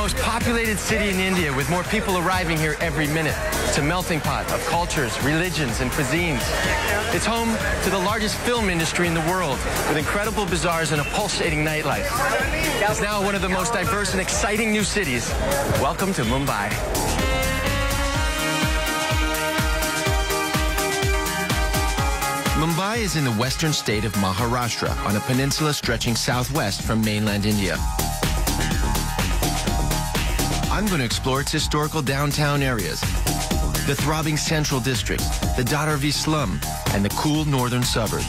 most populated city in India, with more people arriving here every minute. It's a melting pot of cultures, religions, and cuisines. It's home to the largest film industry in the world, with incredible bazaars and a pulsating nightlife. It's now one of the most diverse and exciting new cities. Welcome to Mumbai. Mumbai is in the western state of Maharashtra, on a peninsula stretching southwest from mainland India. I'm going to explore its historical downtown areas, the throbbing central district, the Dharavvi slum, and the cool northern suburbs.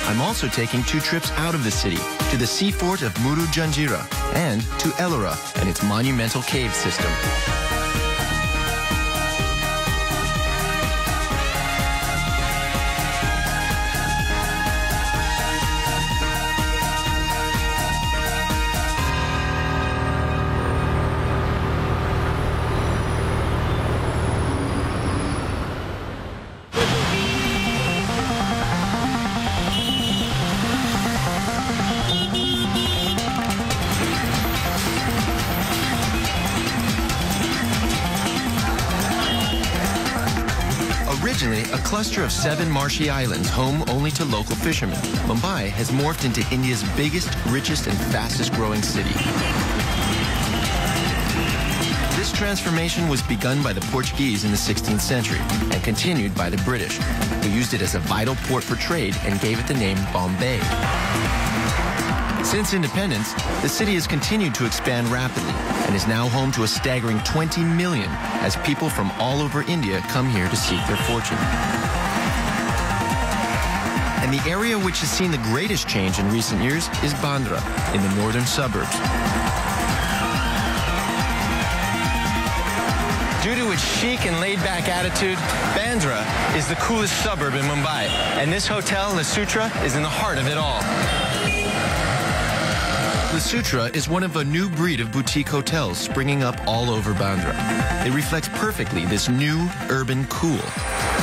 I'm also taking 2 trips out of the city, to the sea fort of Muru Janjira and to Ellora and its monumental cave system. Originally a cluster of 7 marshy islands home only to local fishermen, Mumbai has morphed into India's biggest, richest, and fastest growing city. This transformation was begun by the Portuguese in the 16th century and continued by the British, who used it as a vital port for trade and gave it the name Bombay. Since independence, the city has continued to expand rapidly and is now home to a staggering 20 million as people from all over India come here to seek their fortune. And the area which has seen the greatest change in recent years is Bandra, in the northern suburbs. Due to its chic and laid-back attitude, Bandra is the coolest suburb in Mumbai, and this hotel, Le Sutra, is in the heart of it all. Le Sutra is one of a new breed of boutique hotels springing up all over Bandra. It reflects perfectly this new urban cool.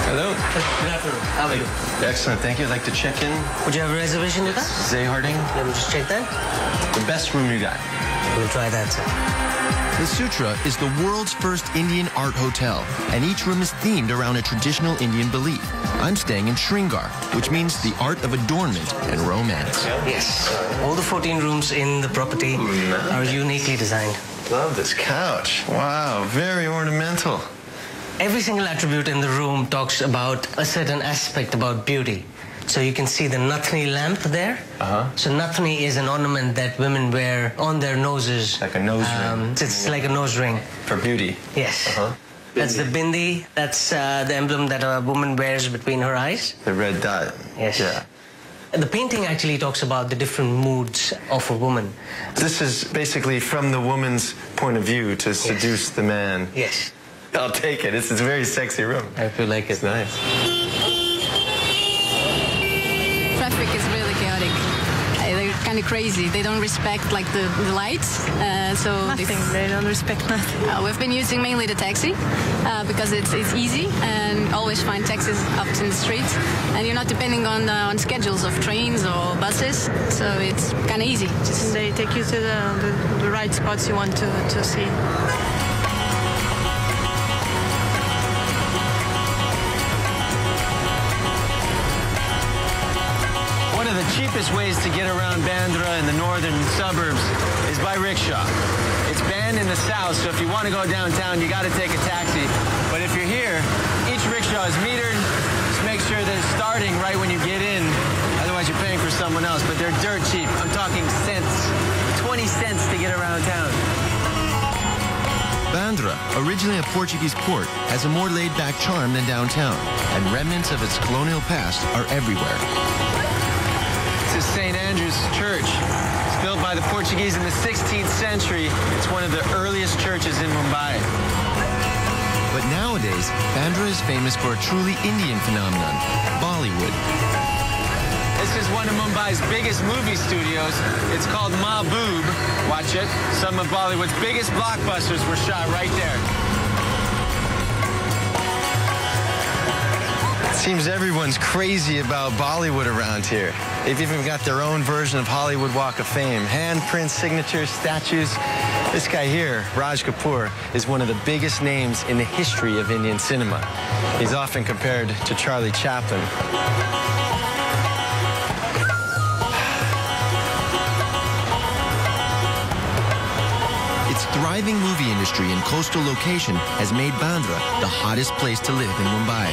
Hello. Good afternoon. How are you? Excellent. Thank you. I'd like to check in. Would you have a reservation with us? Zay Harding. Let me just check that. The best room you got. We'll try that, sir. Le Sutra is the world's first Indian art hotel, and each room is themed around a traditional Indian belief. I'm staying in Shringar, which means the art of adornment and romance. Yes. All the 14 rooms in the property are uniquely designed. Love this couch. Wow, very ornamental. Every single attribute in the room talks about a certain aspect about beauty. So you can see the Nathani lamp there. So Nathani is an ornament that women wear on their noses. Like a nose ring. It's like a nose ring. For beauty. Yes. That's the bindi. That's the emblem that a woman wears between her eyes. The red dot. Yes. Yeah. The painting actually talks about the different moods of a woman. This is basically from the woman's point of view to seduce the man. Yes. I'll take it. It's a very sexy room. I feel like it's nice. Traffic is really chaotic. They're kind of crazy. They don't respect like the lights. So they don't respect nothing. We've been using mainly the taxi because it's easy and always find taxis up in the streets. And you're not depending on schedules of trains or buses. So it's kind of easy. Just they take you to the right spots you want to see. One of the cheapest ways to get around Bandra in the northern suburbs is by rickshaw. It's banned in the south, so if you want to go downtown, you got to take a taxi. But if you're here, each rickshaw is metered. Just make sure that it's starting right when you get in. Otherwise, you're paying for someone else. But they're dirt cheap. I'm talking cents. 20 cents to get around town. Bandra, originally a Portuguese port, has a more laid-back charm than downtown, and remnants of its colonial past are everywhere. This is St. Andrew's Church. It's built by the Portuguese in the 16th century. It's one of the earliest churches in Mumbai. But nowadays, Bandra is famous for a truly Indian phenomenon, Bollywood. This is one of Mumbai's biggest movie studios. It's called Mahboob. Watch it. Some of Bollywood's biggest blockbusters were shot right there. It seems everyone's crazy about Bollywood around here. They've even got their own version of Hollywood Walk of Fame. Handprints, signatures, statues. This guy here, Raj Kapoor, is one of the biggest names in the history of Indian cinema. He's often compared to Charlie Chaplin. Its thriving movie industry and coastal location has made Bandra the hottest place to live in Mumbai.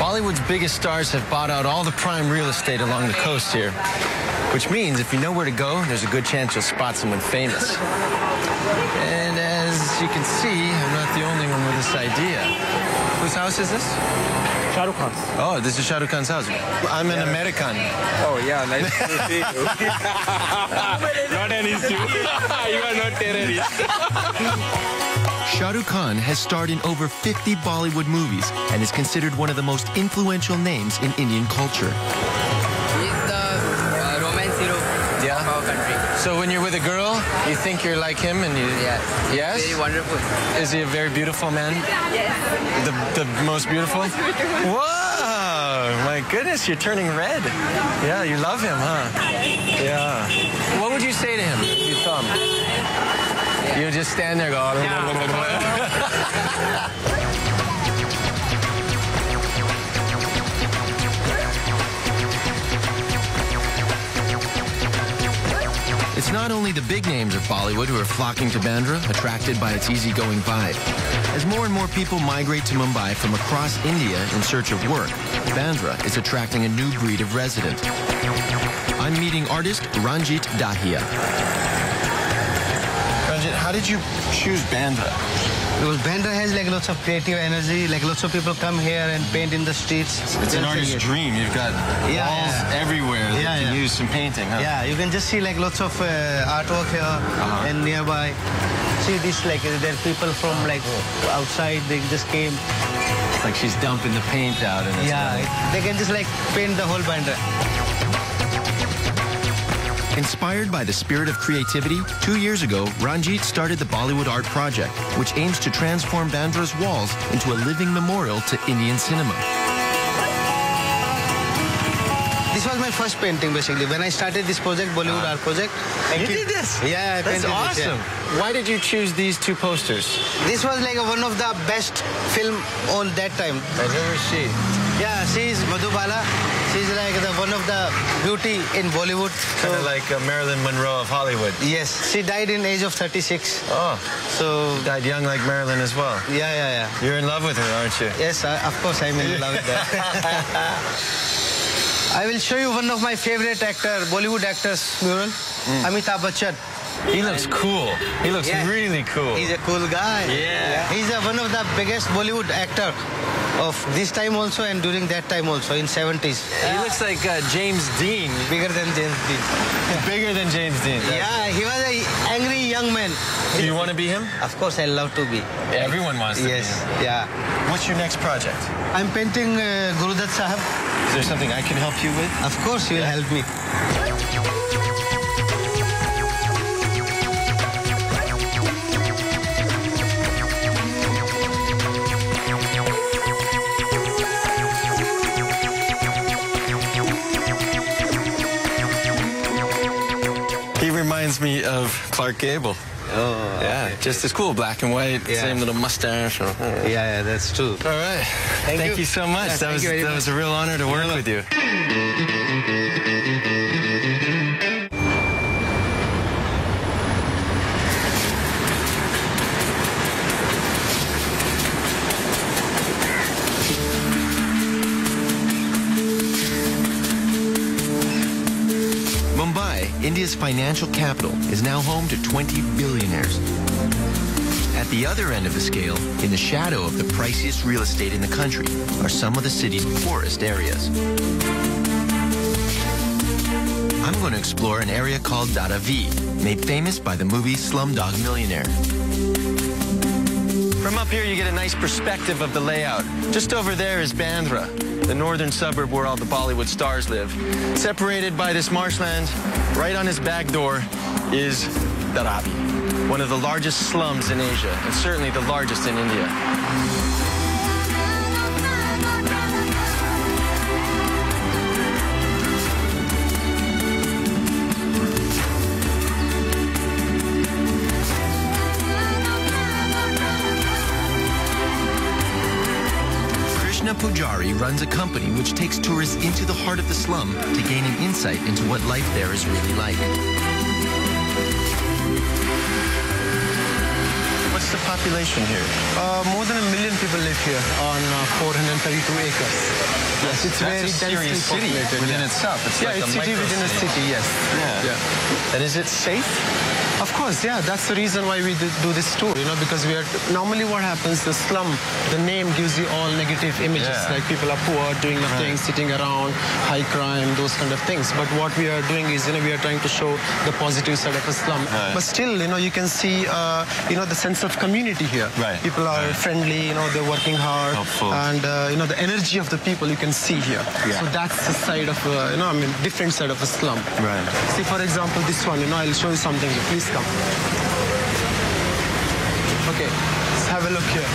Bollywood's biggest stars have bought out all the prime real estate along the coast here, which means if you know where to go, there's a good chance you'll spot someone famous. And as you can see, I'm not the only one with this idea. Whose house is this? Shah Rukh Khan. Oh, this is Shah Rukh Khan's house. I'm an American. Oh, yeah, nice to see you. Not an issue. You are not terrorist. Shah Rukh Khan has starred in over 50 Bollywood movies and is considered one of the most influential names in Indian culture. He's the romance hero of our country. So when you're with a girl, you think you're like him and you... Yeah. Yes? Very wonderful. Is he a very beautiful man? Yes. The most beautiful? Whoa! My goodness, you're turning red. Yeah, you love him, huh? Yeah. What would you say to him if you saw him? You just stand there going... It's not only the big names of Bollywood who are flocking to Bandra, attracted by its easygoing vibe. As more and more people migrate to Mumbai from across India in search of work, Bandra is attracting a new breed of resident. I'm meeting artist Ranjit Dahiya. Ranjit, how did you choose Bandra? Because Bandra has like lots of creative energy, like lots of people come here and paint in the streets. It's an artist's dream. You've got walls everywhere that you can use some painting, huh? Yeah, you can just see like lots of artwork here and nearby. See this, like there are people from like outside, they just came. It's like she's dumping the paint out. And they can just like paint the whole Bandra. Inspired by the spirit of creativity, 2 years ago, Ranjit started the Bollywood Art Project, which aims to transform Bandra's walls into a living memorial to Indian cinema. This was my first painting, basically. When I started this project, Bollywood Art Project. You did this? Yeah, I That's painted awesome. this, yeah. Why did you choose these two posters? This was like one of the best film on that time. And who is she? Yeah, she's Madhubala. She's like one of the beauty in Bollywood. Kind of like Marilyn Monroe of Hollywood. Yes, she died in age of 36. Oh, so died young like Marilyn as well. Yeah. You're in love with her, aren't you? Yes, of course I'm in love with that. I will show you one of my favorite Bollywood actors mural, Amitabh Bachchan. He looks cool. He looks really cool. He's a cool guy. Yeah. He's one of the biggest Bollywood actor of this time also and during that time also in 70s. He looks like James Dean. Bigger than James Dean. Bigger than James Dean. Yeah, he was an angry young man. Do you want to be him? Of course, I love to be. Everyone wants to be him. Yeah. What's your next project? I'm painting Gurudat Sahab. Is there something I can help you with? Of course, you will help me. He reminds me of Clark Gable. Oh, yeah, okay. just as cool, black and white, same little mustache. Yeah, that's true. All right. Thank you so much. Yeah, that was a real honor to work with you. Mumbai, India's financial capital, is now home to 20 billionaires. At the other end of the scale, in the shadow of the priciest real estate in the country, are some of the city's poorest areas. I'm going to explore an area called Dharavi, made famous by the movie Slumdog Millionaire. From up here, you get a nice perspective of the layout. Just over there is Bandra, the northern suburb where all the Bollywood stars live. Separated by this marshland, right on his back door, is Dharavi, one of the largest slums in Asia, and certainly the largest in India. Krishna Pujari runs a company which takes tourists into the heart of the slum to gain an insight into what life there is really like. What's the population here? More than 1 million people live here on 432 acres. Yes, it's very densely populated within itself. It's like it's a city within a city, yes. Yeah. And is it safe? Of course, yeah. That's the reason why we do this tour, because we are normally what happens, the slum, the name gives you all negative images, like people are poor, doing nothing, sitting around, high crime, those kind of things. But what we are doing is, we are trying to show the positive side of a slum. But still, you can see, the sense of community here. People are friendly, they're working hard. Helpful. And, the energy of the people you can see here. So that's the side of, different side of a slum. See, for example, this one, I'll show you something. Please come. Okay, let's have a look here.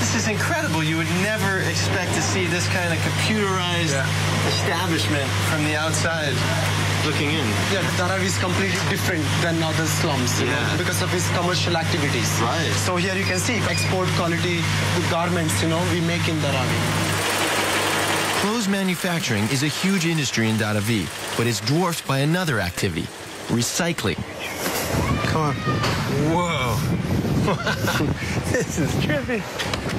This is incredible. You would never expect to see this kind of computerized establishment from the outside looking in. Yeah, Dharavi is completely different than other slums, because of its commercial activities. So here you can see export quality garments, we make in Dharavi. Clothes manufacturing is a huge industry in Dharavi, but it's dwarfed by another activity, recycling. Come on. Whoa. This is trippy.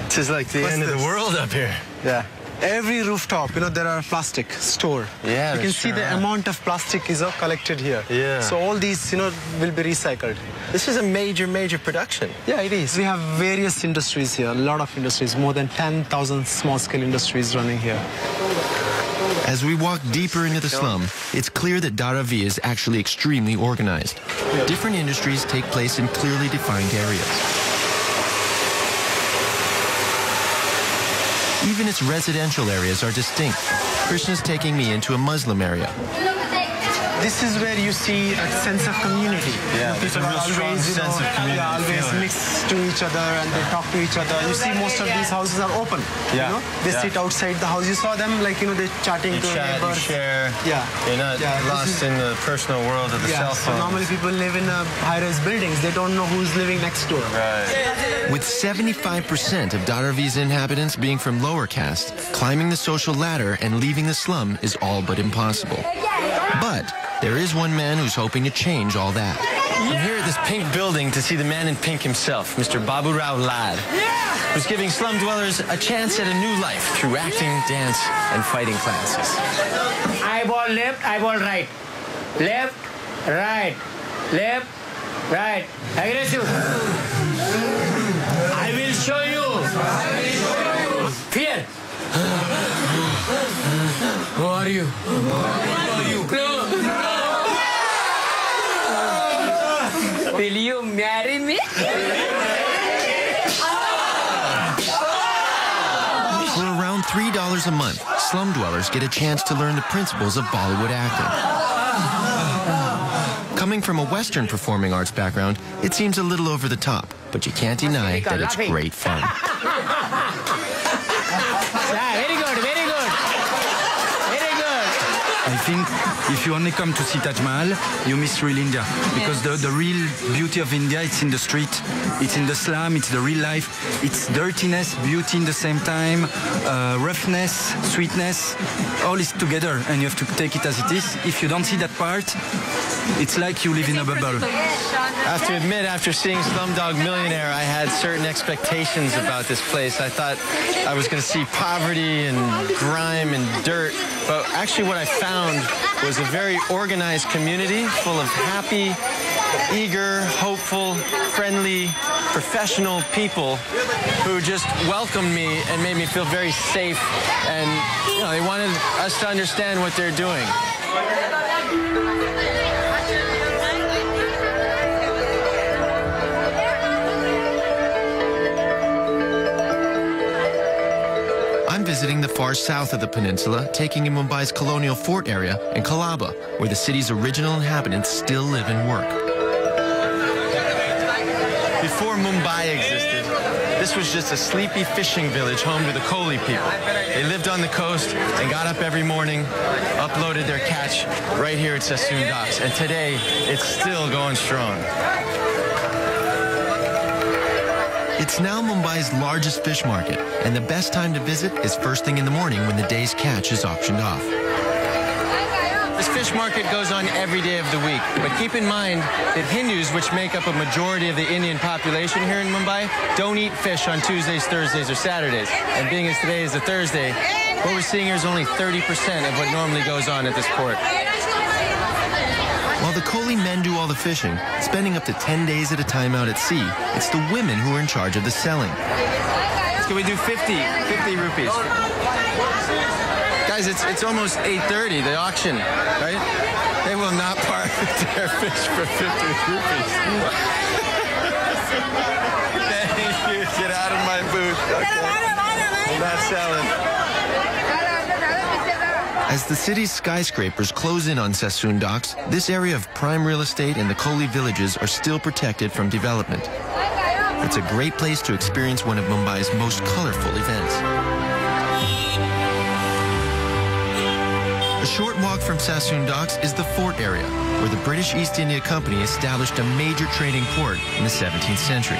This is like the end of the world up here. Yeah. Every rooftop, there are plastic stored. Yeah, you can see the amount of plastic is collected here. Yeah. So all these, will be recycled. This is a major production. Yeah, it is. We have various industries here, a lot of industries, more than 10,000 small-scale industries running here. As we walk deeper into the slum, it's clear that Dharavi is actually extremely organized. Different industries take place in clearly defined areas. Even its residential areas are distinct. Krishna's taking me into a Muslim area. This is where you see a sense of community. Yeah, people are always, sense of community. Always mixed to each other and they talk to each other. You see most of these houses are open. They sit outside the house. You saw them they're chatting to neighbors. Share. You're not lost in the personal world of the cell phone. So normally people live in high-rise buildings. They don't know who's living next door. With 75% of Dharavi's inhabitants being from lower caste, climbing the social ladder and leaving the slum is all but impossible. But there is one man who's hoping to change all that. I'm here at this pink building to see the man in pink himself, Mr. Babu Rao Lad, who's giving slum dwellers a chance at a new life through acting, dance, and fighting classes. Eyeball left, eyeball right. Left, right. Left, right. Aggressive. I will show you. Fear. Who are you? Will you marry me? For around $3 a month, slum dwellers get a chance to learn the principles of Bollywood acting. Coming from a Western performing arts background, it seems a little over the top, but you can't deny that it's great fun. Very good, very good. Very good. I think if you only come to see Taj Mahal, you miss real India. Because the real beauty of India, it's in the street, it's in the slum, it's the real life. It's dirtiness, beauty in the same time, roughness, sweetness, all is together and you have to take it as it is. If you don't see that part, it's like you live in a bubble. I have to admit, after seeing Slumdog Millionaire, I had certain expectations about this place. I thought I was going to see poverty and grime and dirt. But actually what I found was a very organized community full of happy, eager, hopeful, friendly, professional people who just welcomed me and made me feel very safe. And, they wanted us to understand what they're doing. I'm visiting the far south of the peninsula, taking in Mumbai's colonial fort area and Colaba, where the city's original inhabitants still live and work. Before Mumbai existed, this was just a sleepy fishing village home to the Koli people. They lived on the coast and got up every morning, uploaded their catch right here at Sassoon Docks. And today, it's still going strong. It's now Mumbai's largest fish market, and the best time to visit is first thing in the morning when the day's catch is auctioned off. This fish market goes on every day of the week, but keep in mind that Hindus, which make up a majority of the Indian population here in Mumbai, don't eat fish on Tuesdays, Thursdays, or Saturdays. And being as today is a Thursday, what we're seeing here is only 30% of what normally goes on at this port. While the Kohli men do all the fishing, spending up to 10 days at a time out at sea, it's the women who are in charge of the selling. Can we do 50 rupees? Guys, it's almost 8:30, the auction, right? They will not part their fish for 50 rupees. Thank you. Get out of my booth. Okay. I'm not selling. As the city's skyscrapers close in on Sassoon docks, this area of prime real estate and the Kohli villages are still protected from development. It's a great place to experience one of Mumbai's most colorful events. A short walk from Sassoon docks is the fort area, where the British East India Company established a major trading port in the 17th century.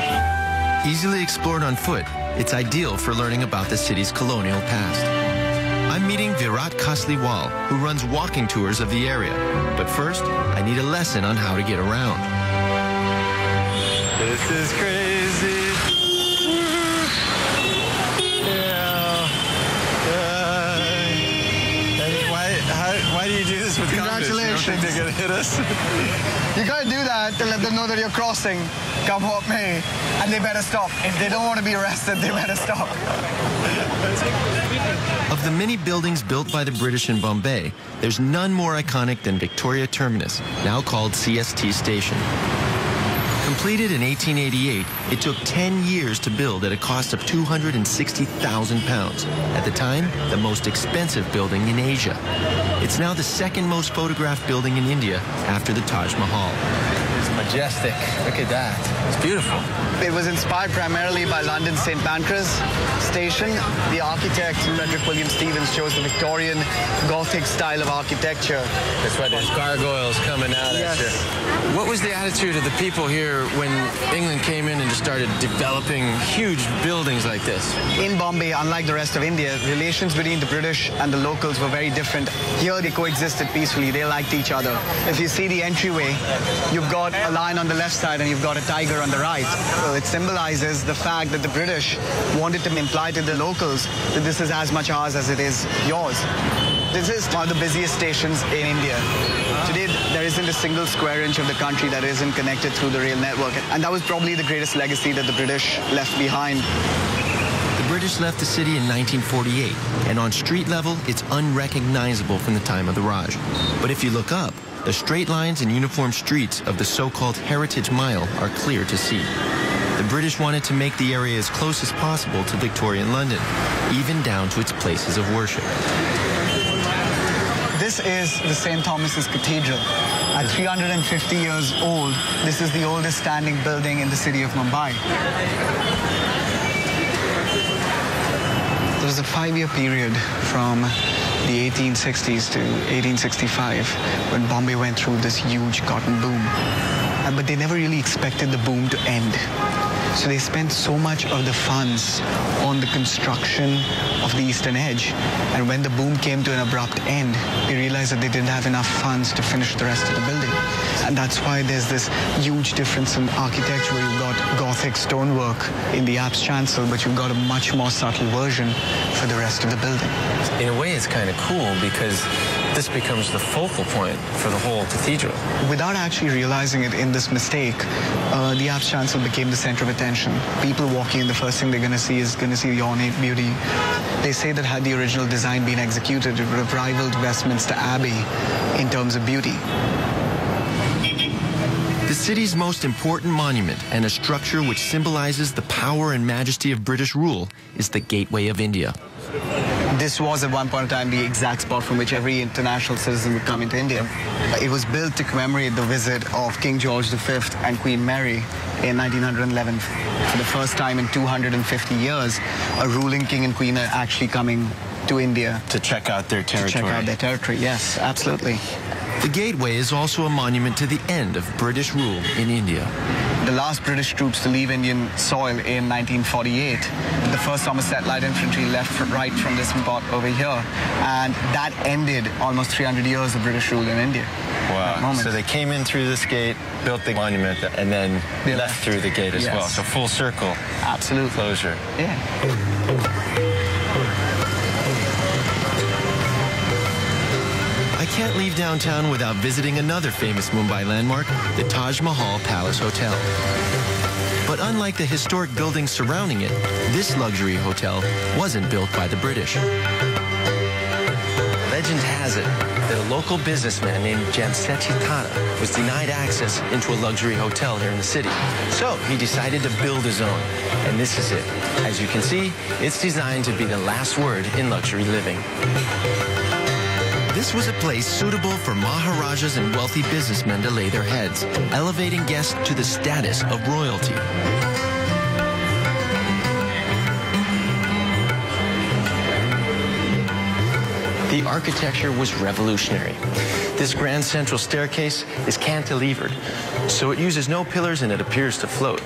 Easily explored on foot, it's ideal for learning about the city's colonial past. I'm meeting Virat Kasliwal, who runs walking tours of the area. But first, I need a lesson on how to get around. This is crazy. Why do you do this with Congratulations. You don't think they're going to hit us? You got to do that to let them know that you're crossing. Come help me. And they better stop. If they don't want to be arrested, they better stop. Of the many buildings built by the British in Bombay, there's none more iconic than Victoria Terminus, now called CST Station. Completed in 1888, it took 10 years to build at a cost of £260,000. At the time, the most expensive building in Asia. It's now the second most photographed building in India after the Taj Mahal. It's majestic. Look at that. It's beautiful. It was inspired primarily by London's St. Pancras Station. The architect, Frederick William Stevens, chose the Victorian Gothic style of architecture. That's why there's gargoyles coming out at you. What was the attitude of the people here when England came in and just started developing huge buildings like this? In Bombay, unlike the rest of India, relations between the British and the locals were very different. Here they coexisted peacefully. They liked each other. If you see the entryway, you've got a lion on the left side and you've got a tiger on the right. So it symbolizes the fact that the British wanted to imply to the locals that this is as much ours as it is yours. This is one of the busiest stations in India. Today, there isn't a single square inch of the country that isn't connected through the rail network. And that was probably the greatest legacy that the British left behind. The British left the city in 1948, and on street level, it's unrecognizable from the time of the Raj. But if you look up, the straight lines and uniform streets of the so-called Heritage Mile are clear to see. The British wanted to make the area as close as possible to Victorian London, even down to its places of worship. This is the St. Thomas's Cathedral. At 350 years old, this is the oldest standing building in the city of Mumbai. There was a 5-year period from the 1860s to 1865 when Bombay went through this huge cotton boom. But they never really expected the boom to end. So they spent so much of the funds on the construction of the Eastern Edge. And when the boom came to an abrupt end, they realized that they didn't have enough funds to finish the rest of the building. And that's why there's this huge difference in architecture where you've got Gothic stonework in the apse chancel, but you've got a much more subtle version for the rest of the building. In a way, it's kind of cool because this becomes the focal point for the whole cathedral. Without actually realizing it in this mistake, the apse chancel became the center of attention. People walking in, the first thing they're going to see is the ornate beauty. They say that had the original design been executed, it would have rivaled Westminster Abbey in terms of beauty. The city's most important monument and a structure which symbolizes the power and majesty of British rule is the Gateway of India. This was at one point in time the exact spot from which every international citizen would come into India. It was built to commemorate the visit of King George V and Queen Mary in 1911. For the first time in 250 years, a ruling king and queen are actually coming to India. To check out their territory. To check out their territory, yes, absolutely. The Gateway is also a monument to the end of British rule in India. the last British troops to leave Indian soil in 1948. The first Somerset Light Infantry left right from this spot over here, and that ended almost 300 years of British rule in India. Wow. So they came in through this gate, built the monument, and then left through the gate as well. So full circle. Absolute closure. Yeah. I can't leave downtown without visiting another famous Mumbai landmark, the Taj Mahal Palace Hotel. But unlike the historic buildings surrounding it, this luxury hotel wasn't built by the British. Legend has it that a local businessman named Jamsetji Tata was denied access into a luxury hotel here in the city. So he decided to build his own. And this is it. As you can see, it's designed to be the last word in luxury living. This was a place suitable for Maharajas and wealthy businessmen to lay their heads, elevating guests to the status of royalty. The architecture was revolutionary. This grand central staircase is cantilevered, so it uses no pillars and it appears to float.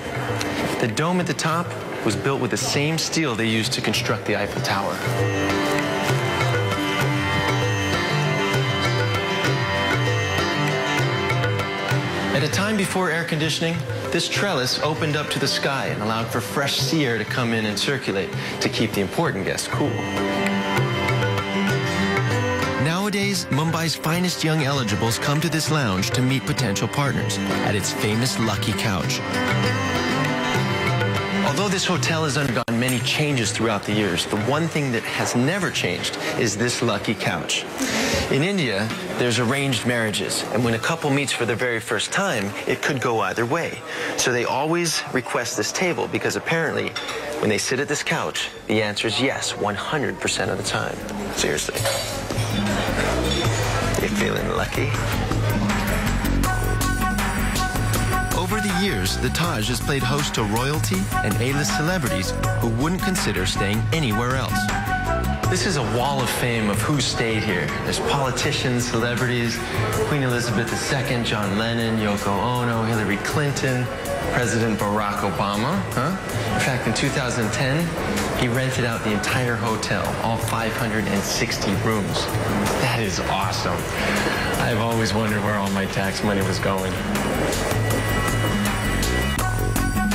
The dome at the top was built with the same steel they used to construct the Eiffel Tower. At a time before air conditioning, this trellis opened up to the sky and allowed for fresh sea air to come in and circulate to keep the important guests cool. Nowadays, Mumbai's finest young eligibles come to this lounge to meet potential partners at its famous Lucky Couch. Although this hotel has undergone many changes throughout the years, the one thing that has never changed is this Lucky Couch. In India, there's arranged marriages, and when a couple meets for the very first time, it could go either way. So they always request this table because apparently, when they sit at this couch, the answer is yes, 100% of the time. Seriously. You feeling lucky? Over the years, the Taj has played host to royalty and A-list celebrities who wouldn't consider staying anywhere else. This is a wall of fame of who stayed here. There's politicians, celebrities, Queen Elizabeth II, John Lennon, Yoko Ono, Hillary Clinton, President Barack Obama. In fact, in 2010, he rented out the entire hotel, all 560 rooms. That is awesome. I've always wondered where all my tax money was going.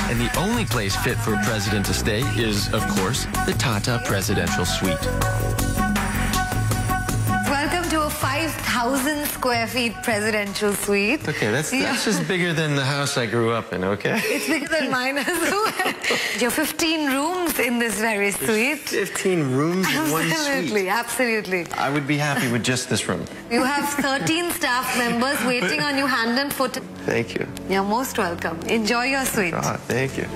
And the only place fit for a president to stay is, of course, the Tata Presidential Suite. Welcome to a 5,000 square feet presidential suite. Okay, that's just bigger than the house I grew up in, okay? It's bigger than mine as well. There are 15 rooms in this very suite. 15 rooms in one suite? Absolutely, absolutely. I would be happy with just this room. You have 13 staff members waiting on you hand and foot. Thank you. You're most welcome. Enjoy your suite. God, thank you.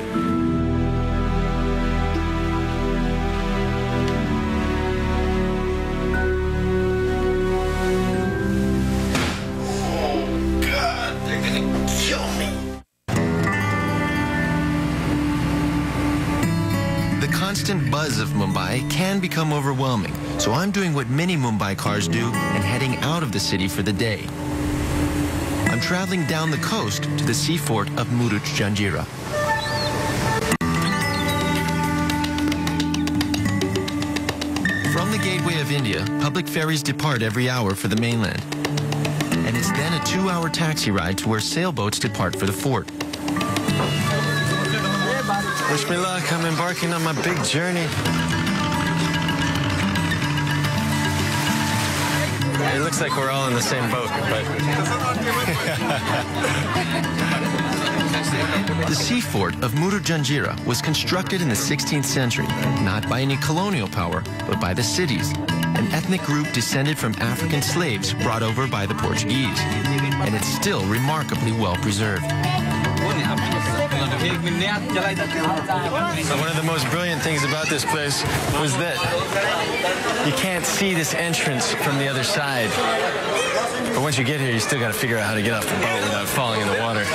The constant buzz of Mumbai can become overwhelming, so I'm doing what many Mumbai cars do and heading out of the city for the day. I'm traveling down the coast to the seafort of Muruj Janjira. From the gateway of India, public ferries depart every hour for the mainland. And it's then a 2-hour taxi ride to where sailboats depart for the fort. Wish me luck, I'm embarking on my big journey. It looks like we're all in the same boat, but... The sea fort of Muruj Janjira was constructed in the 16th century, not by any colonial power, but by the cities, an ethnic group descended from African slaves brought over by the Portuguese. And it's still remarkably well preserved. So one of the most brilliant things about this place was that you can't see this entrance from the other side. But once you get here, you still got to figure out how to get off the boat without falling in the water.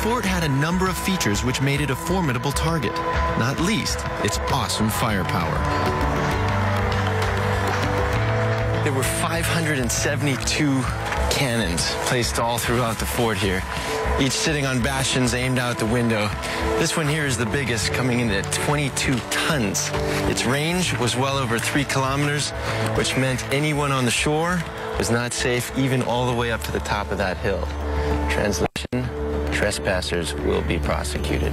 fort had a number of features which made it a formidable target, not least its awesome firepower. There were 572 cannons placed all throughout the fort here, each sitting on bastions aimed out the window. This one here is the biggest, coming in at 22 tons. Its range was well over 3 kilometers, which meant anyone on the shore was not safe even all the way up to the top of that hill. Translation, trespassers will be prosecuted.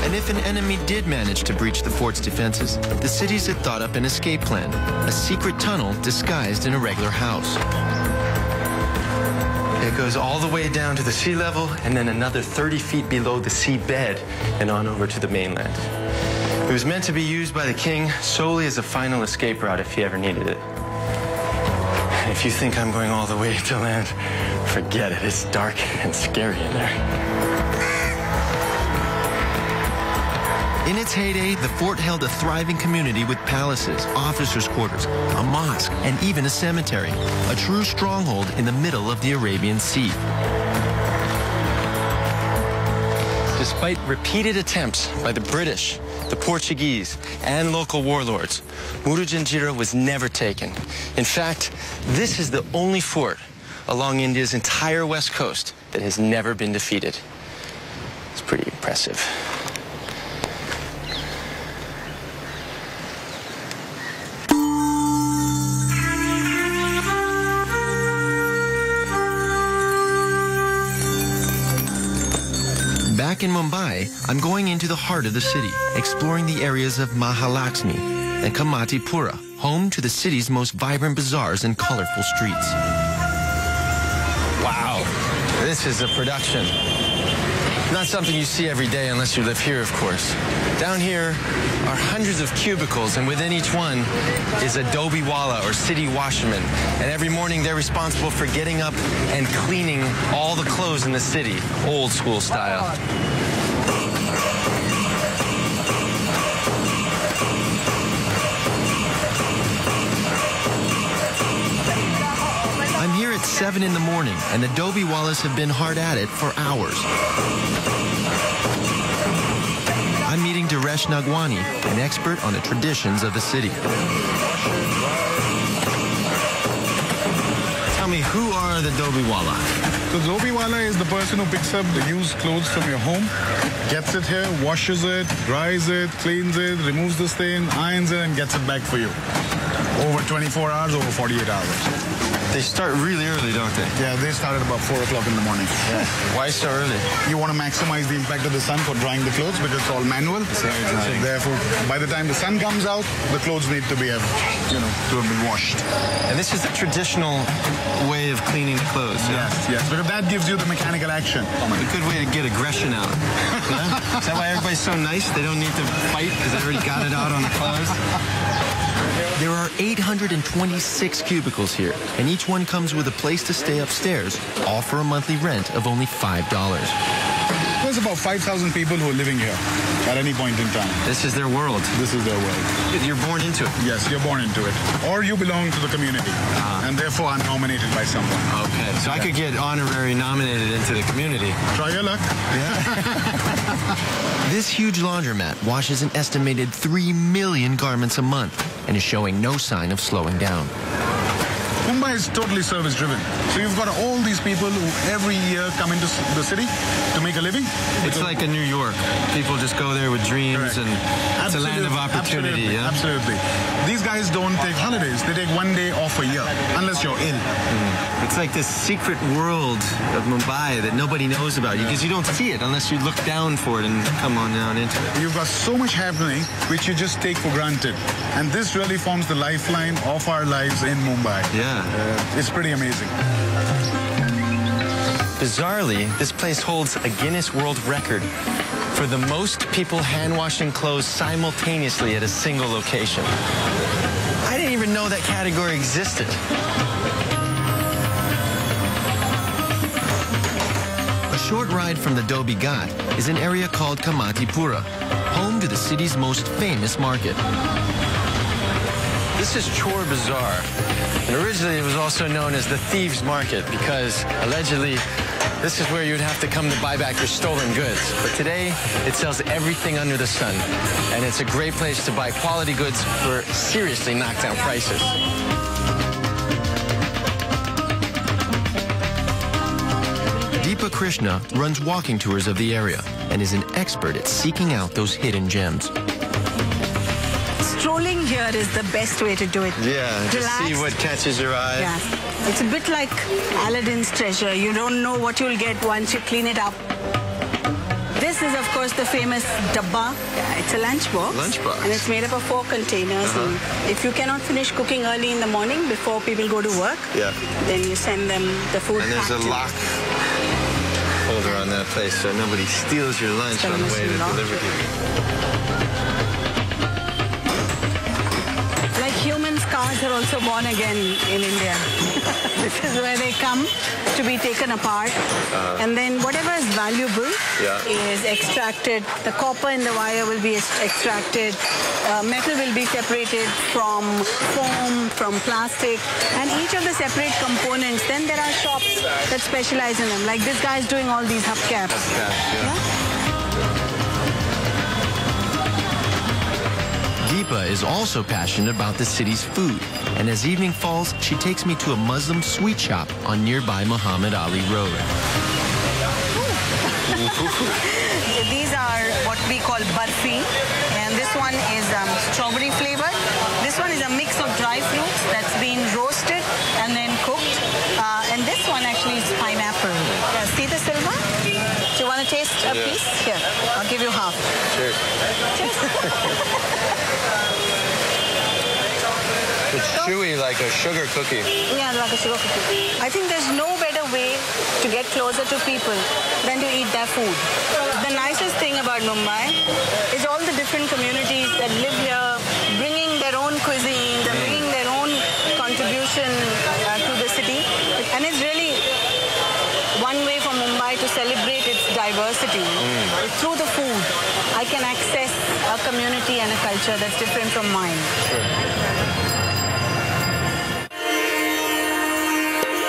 And if an enemy did manage to breach the fort's defenses, the cities had thought up an escape plan, a secret tunnel disguised in a regular house. It goes all the way down to the sea level and then another 30 feet below the seabed and on over to the mainland. It was meant to be used by the king solely as a final escape route if he ever needed it. If you think I'm going all the way to land, forget it. It's dark and scary in there. In its heyday, the fort held a thriving community with palaces, officers' quarters, a mosque, and even a cemetery, a true stronghold in the middle of the Arabian Sea. Despite repeated attempts by the British, the Portuguese, and local warlords, Murujanjira was never taken. In fact, this is the only fort along India's entire west coast that has never been defeated. It's pretty impressive. Back in Mumbai, I'm going into the heart of the city, exploring the areas of Mahalaxmi and Kamatipura, home to the city's most vibrant bazaars and colorful streets. Wow, this is a production. Not something you see every day unless you live here, of course. Down here are hundreds of cubicles, and within each one is a dobiwala or city washerman. And every morning they're responsible for getting up and cleaning all the clothes in the city, old school style. I'm here at 7 in the morning, and the dobiwalas have been hard at it for hours. I'm meeting Duresh Nagwani, an expert on the traditions of the city. Tell me, who are the dobiwala? The dobiwala is the person who picks up the used clothes from your home, gets it here, washes it, dries it, cleans it, removes the stain, irons it, and gets it back for you. Over 24 hours, over 48 hours. They start really early, don't they? Yeah, they start at about 4 o'clock in the morning. Yeah. Why so early? You want to maximize the impact of the sun for drying the clothes because it's all manual. So therefore, by the time the sun comes out, the clothes need to be, to be washed. And this is the traditional way of cleaning clothes. Yeah? Yes, because that gives you the mechanical action. A good way to get aggression out. Yeah? Is that why everybody's so nice? They don't need to fight because they already got it out on the clothes? There are 826 cubicles here, and each one comes with a place to stay upstairs, all for a monthly rent of only $5. There's about 5,000 people who are living here at any point in time. This is their world. This is their world. You're born into it. Yes, you're born into it. Or you belong to the community, and therefore I'm nominated by someone. Okay, so I could get honorary nominated into the community. Try your luck. Yeah. This huge laundromat washes an estimated 3 million garments a month and is showing no sign of slowing down. Mumbai is totally service-driven. So you've got all these people who every year come into the city to make a living. It's like a New York. People just go there with dreams. Correct. And it's a land of opportunity. Absolutely. These guys don't take holidays. They take 1 day off a year, unless you're ill. It's like this secret world of Mumbai that nobody knows about because you don't see it unless you look down for it and come on down into it. You've got so much happening which you just take for granted. And this really forms the lifeline of our lives in Mumbai. Yeah. It's pretty amazing. Bizarrely, this place holds a Guinness World Record for the most people hand-washing clothes simultaneously at a single location. I didn't even know that category existed. A short ride from the Dhobi Ghat is an area called Kamatipura, home to the city's most famous market. This This is Chor Bazaar. And originally it was also known as the Thieves' Market because allegedly this is where you'd have to come to buy back your stolen goods. But today it sells everything under the sun. And it's a great place to buy quality goods for seriously knockdown prices. Deepa Krishna runs walking tours of the area and is an expert at seeking out those hidden gems. Strolling here is the best way to do it. Yeah, just see what catches your eye. Yeah. It's a bit like Aladdin's treasure. You don't know what you'll get once you clean it up. This is, of course, the famous dabba. It's a lunchbox. Lunchbox. And it's made up of 4 containers. And if you cannot finish cooking early in the morning before people go to work, then you send them the food. And there's a lock holder on that place so nobody steals your lunch on the way to deliver to you. Like humans, cars are also born again in India. This is where they come to be taken apart. And then whatever is valuable is extracted. The copper in the wire will be extracted. Metal will be separated from foam, from plastic. And each of the separate components, then there are shops that specialize in them. Like this guy is doing all these hubcaps. Deepa is also passionate about the city's food, and as evening falls, she takes me to a Muslim sweet shop on nearby Muhammad Ali Road. These are what we call barfi, and this one is strawberry flavored. This one is a mix of dry fruits that's been roasted and then cooked. And this one actually is pineapple. See the silver? Do you want to taste a piece? Here, I'll give you half. Cheers. It's chewy like a sugar cookie. Yeah, like a sugar cookie. I think there's no better way to get closer to people than to eat their food. The nicest thing about Mumbai is all the different communities that live here, bringing their own cuisine, they're bringing their own contribution to the city. And it's really one way for Mumbai to celebrate its diversity. Through the food, I can access a community and a culture that's different from mine.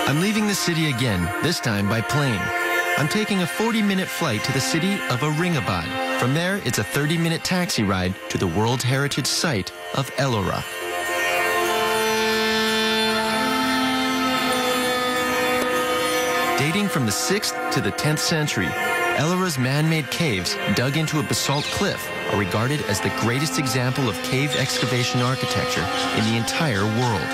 I'm leaving the city again, this time by plane. I'm taking a 40-minute flight to the city of Aurangabad. From there, it's a 30-minute taxi ride to the World Heritage Site of Ellora. Dating from the 6th to the 10th century, Ellora's man-made caves, dug into a basalt cliff, are regarded as the greatest example of cave excavation architecture in the entire world.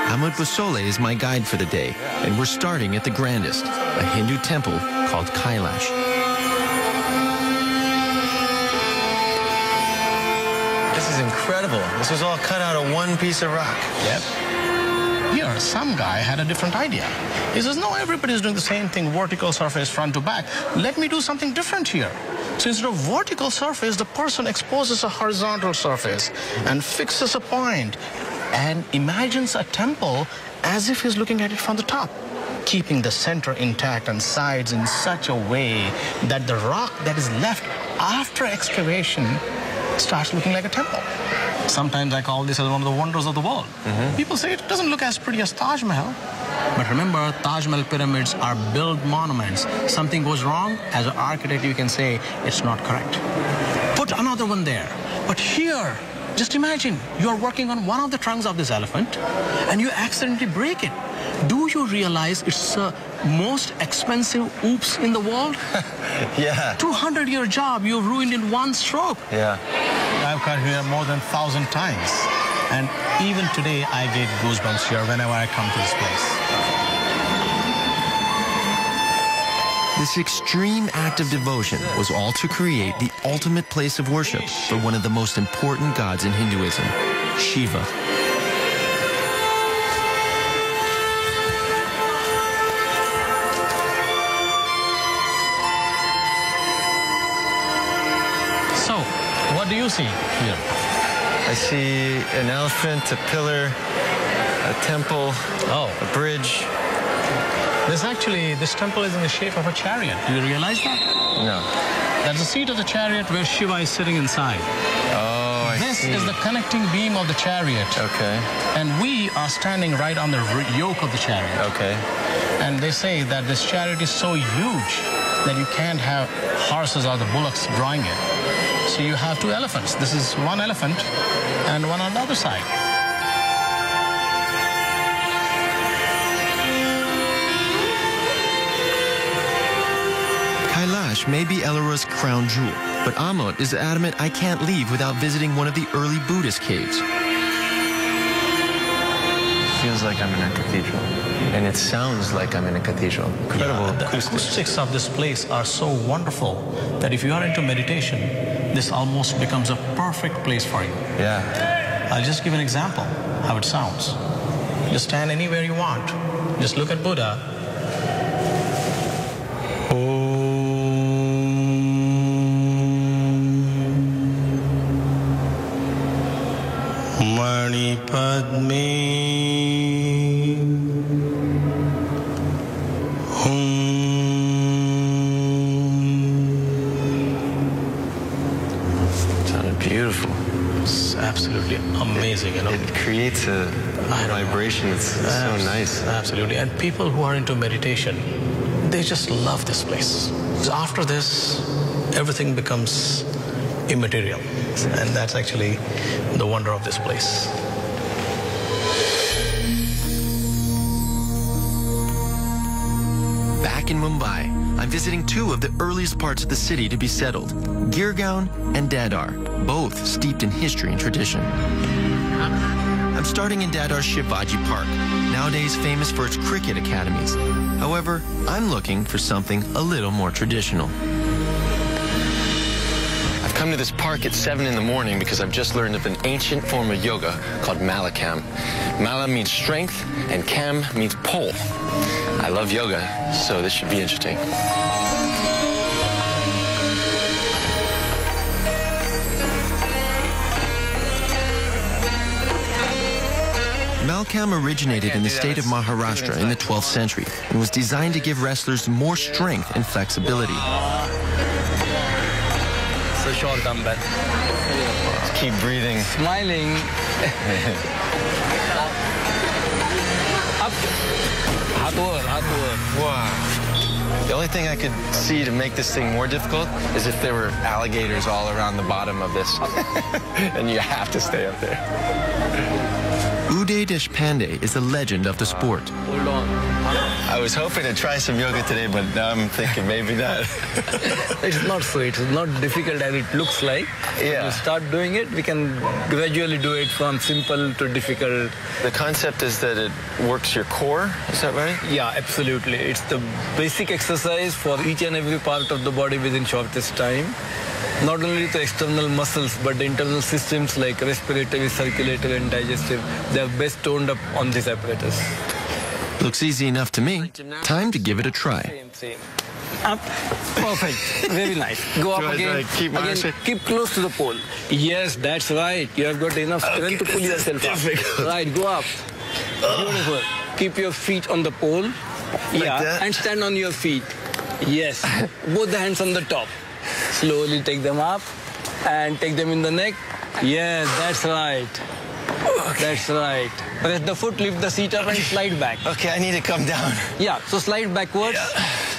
Ahmed Busole is my guide for the day, and we're starting at the grandest, a Hindu temple called Kailash. This is incredible. This was all cut out of one piece of rock. Yep. Here, some guy had a different idea. He says, no, everybody's doing the same thing, vertical surface, front to back. Let me do something different here. So instead of vertical surface, the person exposes a horizontal surface and fixes a point and imagines a temple as if he's looking at it from the top, keeping the center intact and sides in such a way that the rock that is left after excavation starts looking like a temple. Sometimes I call this as one of the wonders of the world. People say it doesn't look as pretty as Taj Mahal. But remember, Taj Mahal pyramids are built monuments. Something goes wrong, as an architect you can say it's not correct. Put another one there. But here, just imagine you're working on one of the trunks of this elephant and you accidentally break it. Do you realize it's the most expensive oops in the world? Yeah. 200-year job you ruined in one stroke. Yeah. I've come here more than 1,000 times. And even today, I get goosebumps here whenever I come to this place. This extreme act of devotion was all to create the ultimate place of worship for one of the most important gods in Hinduism, Shiva. So, what do you see here? I see an elephant, a pillar, a temple, a bridge. This temple is in the shape of a chariot. Do you realize that? No. That's the seat of the chariot where Shiva is sitting inside. Oh, This is the connecting beam of the chariot. Okay. And we are standing right on the yoke of the chariot. Okay. And they say that this chariot is so huge that you can't have horses or the bullocks drawing it. So you have two elephants. This is one elephant and one on the other side. Kailash may be Ellora's crown jewel, but Amot is adamant I can't leave without visiting one of the early Buddhist caves. Feels like I'm in a cathedral. And it sounds like I'm in a cathedral. Incredible The acoustics of this place are so wonderful that if you are into meditation, this almost becomes a perfect place for you. Yeah. I'll just give an example how it sounds. Just stand anywhere you want. Just look at Buddha. Mani Padme beautiful. It's absolutely amazing, you know. It creates a vibration. It's so nice. Absolutely. And people who are into meditation, they just love this place. After this, everything becomes immaterial. And that's actually the wonder of this place. Back in Mumbai, I'm visiting two of the earliest parts of the city to be settled, Girgaon and Dadar, both steeped in history and tradition. I'm starting in Dadar's Shivaji Park, nowadays famous for its cricket academies. However, I'm looking for something a little more traditional. I've come to this park at 7 in the morning because I've just learned of an ancient form of yoga called Malakam. Mala means strength and Kam means pole. I love yoga, so this should be interesting. Malakam originated in the state of Maharashtra in the 12th century and was designed to give wrestlers more strength and flexibility. It's a short comeback. Just keep breathing. Smiling. Up. Hard work, hard work. Wow. The only thing I could see to make this thing more difficult is if there were alligators all around the bottom of this. And you have to stay up there. Uday Deshpande is a legend of the sport. Hold on. I was hoping to try some yoga today, but now I'm thinking maybe not. It's not so. It's not difficult as it looks like. Yeah. When you start doing it, we can gradually do it from simple to difficult. The concept is that it works your core, is that right? Yeah, absolutely. It's the basic exercise for each and every part of the body within shortest time. Not only the external muscles, but the internal systems like respiratory, circulatory, and digestive, they are best toned up on this apparatus. Looks easy enough to me. Time to give it a try. Same. Up. Perfect. Very nice. Go up again. Keep close to the pole. Yes, that's right. You have got enough strength to pull yourself up. Right, go up. Beautiful. Keep your feet on the pole. Yeah, and stand on your feet. Yes. Both the hands on the top. Slowly take them up and take them in the neck. Yes, that's right. That's right. Press the foot, lift the seat up and slide back. Okay, I need to come down. Yeah, so slide backwards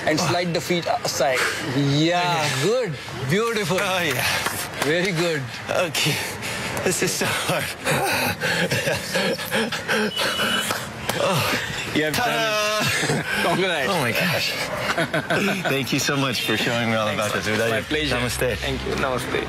and slide the feet aside. Yeah, good. Beautiful. Oh, yeah. Very good. Okay. This is so hard. You have done it. Congrats. Oh, my gosh. Thank you so much for showing me all about this. My pleasure. Namaste. Thank you. Namaste.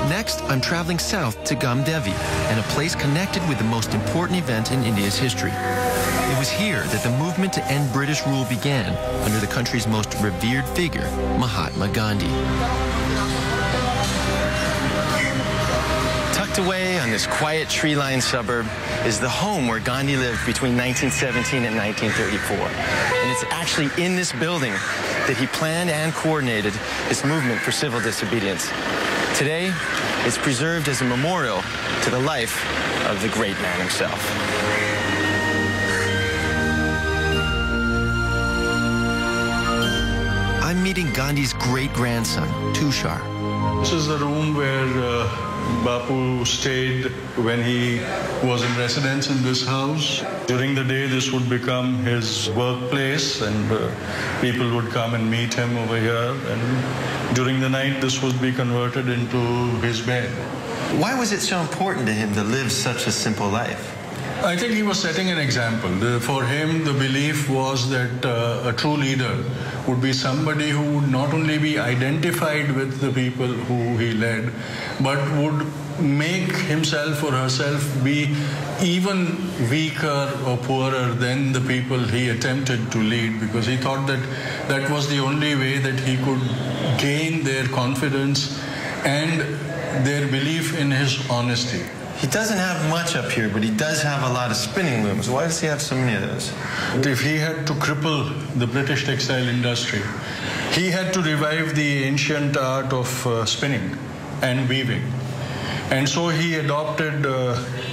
Next, I'm traveling south to Gamdevi, and a place connected with the most important event in India's history. It was here that the movement to end British rule began under the country's most revered figure, Mahatma Gandhi. Tucked away on this quiet tree-lined suburb is the home where Gandhi lived between 1917 and 1934. And it's actually in this building that he planned and coordinated this movement for civil disobedience. Today, it's preserved as a memorial to the life of the great man himself. meeting Gandhi's great-grandson, Tushar. This is the room where Bapu stayed when he was in residence in this house. During the day, this would become his workplace, and people would come and meet him over here. And during the night, this would be converted into his bed. Why was it so important to him to live such a simple life? I think he was setting an example. For him, the belief was that a true leader would be somebody who would not only be identified with the people who he led, but would make himself or herself be even weaker or poorer than the people he attempted to lead, because he thought that that was the only way that he could gain their confidence and their belief in his honesty. He doesn't have much up here, but he does have a lot of spinning looms. Why does he have so many of those? If he had to cripple the British textile industry, he had to revive the ancient art of spinning and weaving. And so he adopted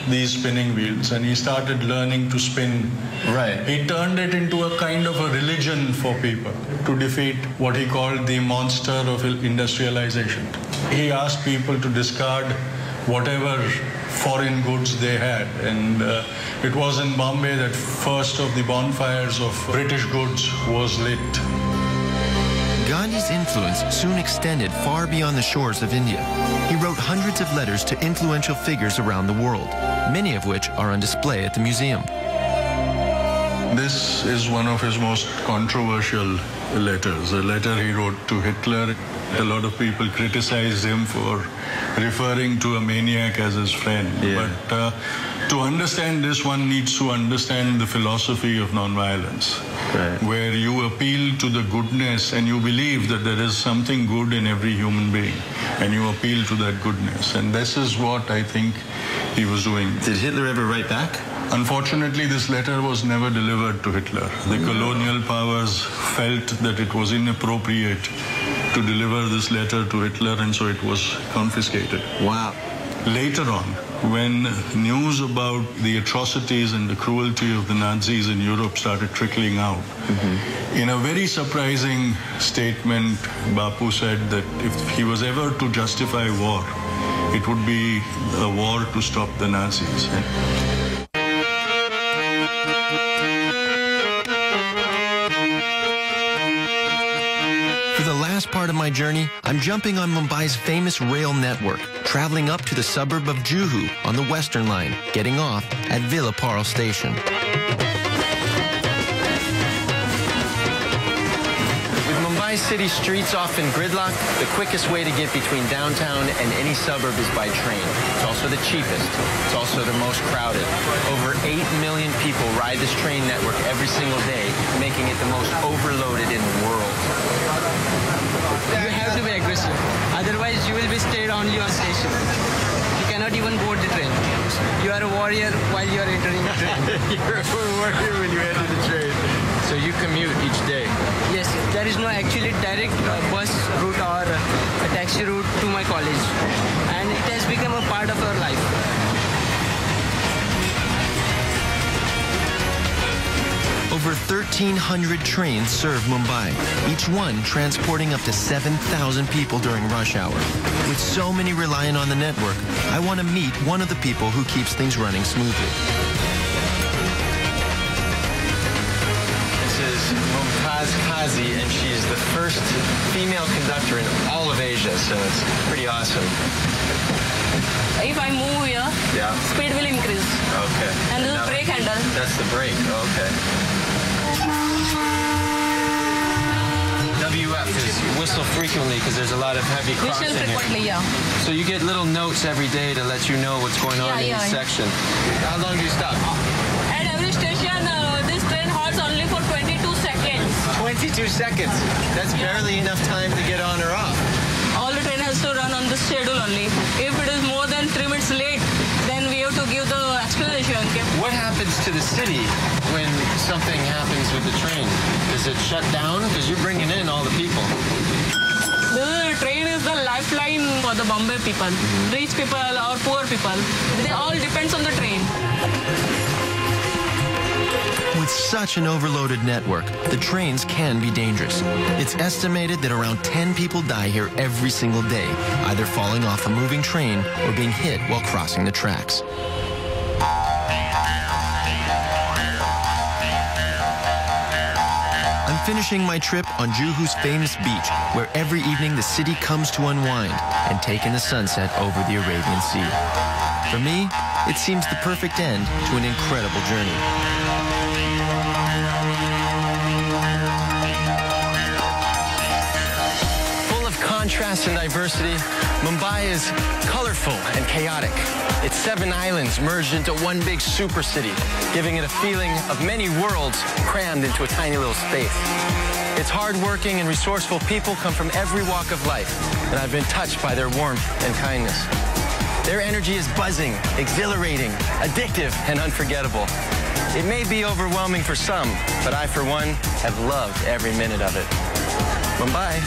these spinning wheels, and he started learning to spin. Right. He turned it into a kind of a religion for people to defeat what he called the monster of industrialization. He asked people to discard whatever foreign goods they had, and it was in Bombay that first of the bonfires of British goods was lit. Gandhi's influence soon extended far beyond the shores of India. He wrote hundreds of letters to influential figures around the world, many of which are on display at the museum. This is one of his most controversial letters, a letter he wrote to Hitler. A lot of people criticized him for referring to a maniac as his friend. Yeah. But to understand this, one needs to understand the philosophy of nonviolence, right, where you appeal to the goodness and you believe that there is something good in every human being, and you appeal to that goodness. And this is what I think he was doing. Did Hitler ever write back? Unfortunately, this letter was never delivered to Hitler. The colonial powers felt that it was inappropriate to deliver this letter to Hitler, and so it was confiscated. Wow. Later on, when news about the atrocities and the cruelty of the Nazis in Europe started trickling out, in a very surprising statement, Bapu said that if he was ever to justify war, it would be a war to stop the Nazis. For the last part of my journey, I'm jumping on Mumbai's famous rail network, traveling up to the suburb of Juhu on the Western Line, getting off at Villaparle Station. With Mumbai city streets often gridlocked, the quickest way to get between downtown and any suburb is by train. It's also the cheapest. It's also the most crowded. Over 8 million people ride this train network every single day, making it the most overloaded in the world. You have to be aggressive. Otherwise, you will be stayed only on station. You cannot even board the train. You are a warrior while you are entering the train. You're a warrior when you enter the train. So you commute each day? Yes, there is no actually direct bus route or a taxi route to my college. And it has become a part of our life. Over 1,300 trains serve Mumbai, each one transporting up to 7,000 people during rush hour. With so many relying on the network, I want to meet one of the people who keeps things running smoothly. This is Mumtaz Kazi, and she is the first female conductor in all of Asia, so it's pretty awesome. If I move here, speed will increase. Okay. And this is the brake handle. That's the brake, okay. WF is whistle frequently because there's a lot of heavy crossing Whistle frequently, here. So you get little notes every day to let you know what's going on in each section. How long do you stop? At every station, this train halts only for 22 seconds. 22 seconds? That's barely enough time to get on or off. All the train has to run on the schedule only. If it is more than 3 minutes late, then we have to give the explanation. Okay? What happens to the city when something happens with the train? Does it shut down? Because you're bringing in all the people. The train is the lifeline for the Bombay people. Rich people or poor people. They all depends on the train. With such an overloaded network, the trains can be dangerous. It's estimated that around 10 people die here every single day, either falling off a moving train or being hit while crossing the tracks. I'm finishing my trip on Juhu's famous beach, where every evening the city comes to unwind and take in the sunset over the Arabian Sea. For me, it seems the perfect end to an incredible journey. Full of contrast and diversity, Mumbai is colorful and chaotic. Its 7 islands merged into one big super city, giving it a feeling of many worlds crammed into a tiny little space. Its hardworking and resourceful people come from every walk of life, and I've been touched by their warmth and kindness. Their energy is buzzing, exhilarating, addictive, and unforgettable. It may be overwhelming for some, but I, for one, have loved every minute of it. Mumbai.